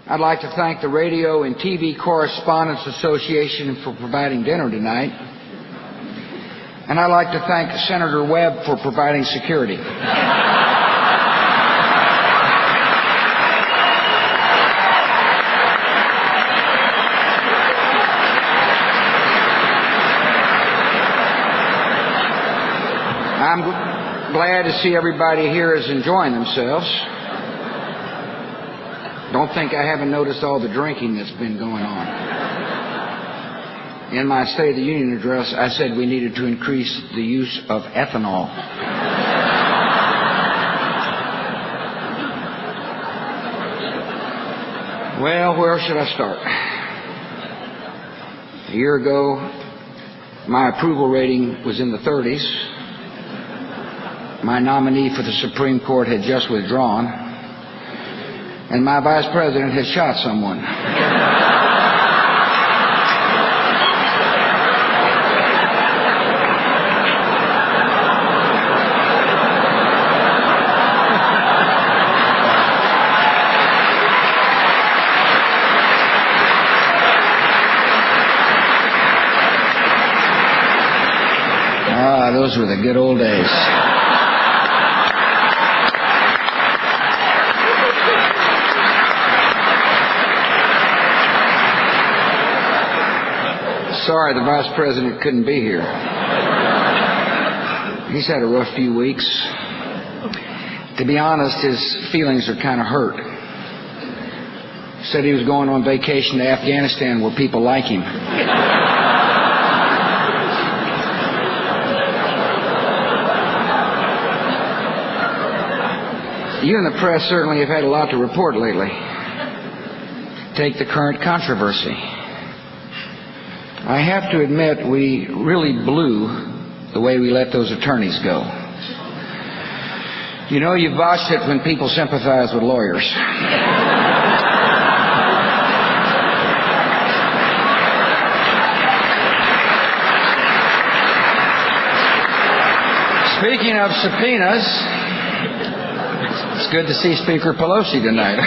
I'd like to thank the Radio and TV Correspondents Association for providing dinner tonight. And I'd like to thank Senator Webb for providing security. I'm glad to see everybody here is enjoying themselves. Don't think I haven't noticed all the drinking that's been going on. In my State of the Union address, I said we needed to increase the use of ethanol. Well, where should I start? A year ago, my approval rating was in the 30s. My nominee for the Supreme Court had just withdrawn, and my vice president had shot someone. Those were the good old days. Sorry, the vice president couldn't be here. He's had a rough few weeks. To be honest, his feelings are kind of hurt. Said he was going on vacation to Afghanistan where people like him. You and the press certainly have had a lot to report lately. Take the current controversy. I have to admit, we really blew the way we let those attorneys go. You know, you botched it when people sympathize with lawyers. Speaking of subpoenas, it's good to see Speaker Pelosi tonight.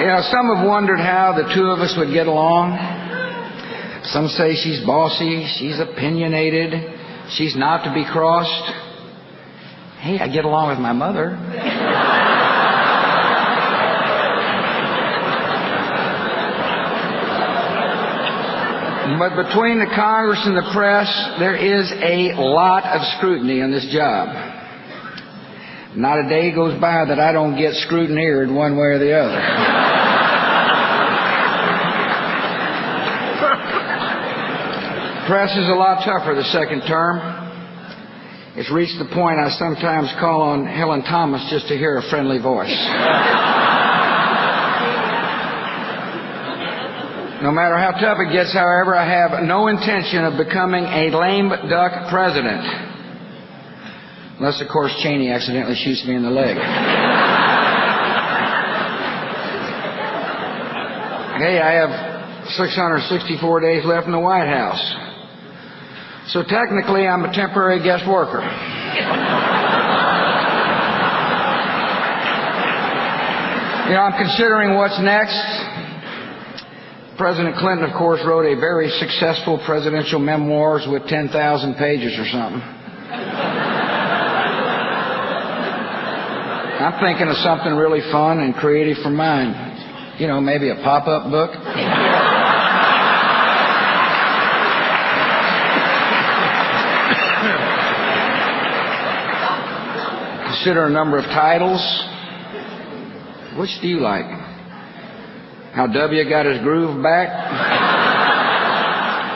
You know, some have wondered how the two of us would get along. Some say she's bossy, she's opinionated, she's not to be crossed. Hey, I get along with my mother. But between the Congress and the press, there is a lot of scrutiny on this job. Not a day goes by that I don't get scrutineered one way or the other. Press is a lot tougher the second term. It's reached the point I sometimes call on Helen Thomas just to hear a friendly voice. No matter how tough it gets, however, I have no intention of becoming a lame duck president. Unless, of course, Cheney accidentally shoots me in the leg. Hey, I have 664 days left in the White House. So technically, I'm a temporary guest worker. You know, I'm considering what's next. President Clinton, of course, wrote a very successful presidential memoirs with 10,000 pages or something. I'm thinking of something really fun and creative for mine. You know, maybe a pop-up book. Consider a number of titles. Which do you like? How W got his groove back?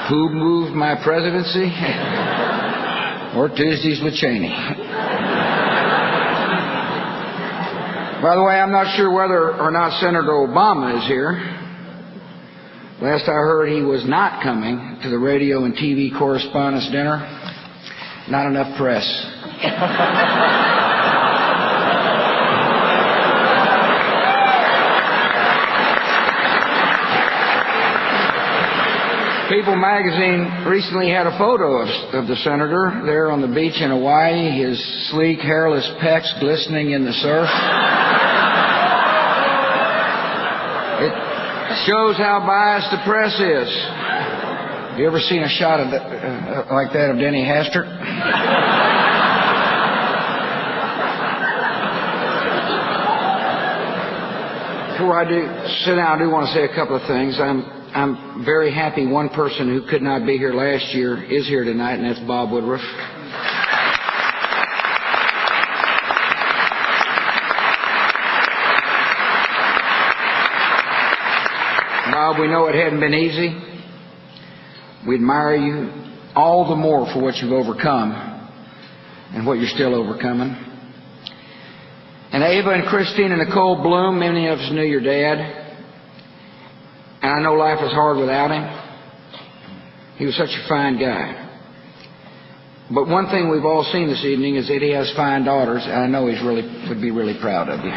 Who moved my presidency? Or Tuesdays with Cheney? By the way, I'm not sure whether or not Senator Obama is here. Last I heard, he was not coming to the Radio and TV Correspondents' Dinner. Not enough press. People magazine recently had a photo of the senator there on the beach in Hawaii, his sleek, hairless pecs glistening in the surf. It shows how biased the press is. You ever seen a shot of like that of Denny Hastert? Before I do sit down, I do want to say a couple of things. I'm very happy one person who could not be here last year is here tonight, and that's Bob Woodruff. Bob, we know it hadn't been easy. We admire you all the more for what you've overcome and what you're still overcoming. And Ava and Christine and Nicole Bloom, many of us knew your dad. And I know life is hard without him. He was such a fine guy. But one thing we've all seen this evening is that he has fine daughters, and I know he would be really proud of you.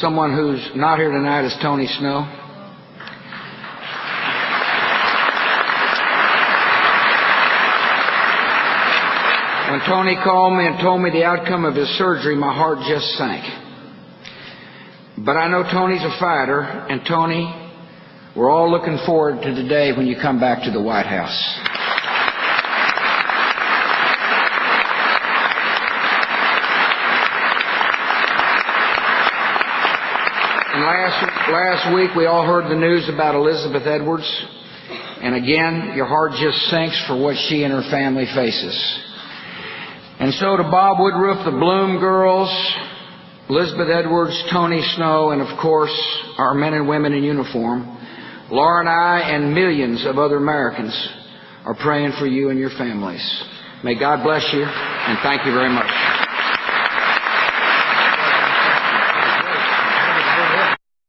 Someone who's not here tonight is Tony Snow. When Tony called me and told me the outcome of his surgery, my heart just sank. But I know Tony's a fighter, and Tony, we're all looking forward to the day when you come back to the White House. And last week we all heard the news about Elizabeth Edwards, and again, your heart just sinks for what she and her family faces. And so to Bob Woodruff, the Bloom girls, Elizabeth Edwards, Tony Snow, and of course our men and women in uniform, Laura and I and millions of other Americans are praying for you and your families. May God bless you, and thank you very much.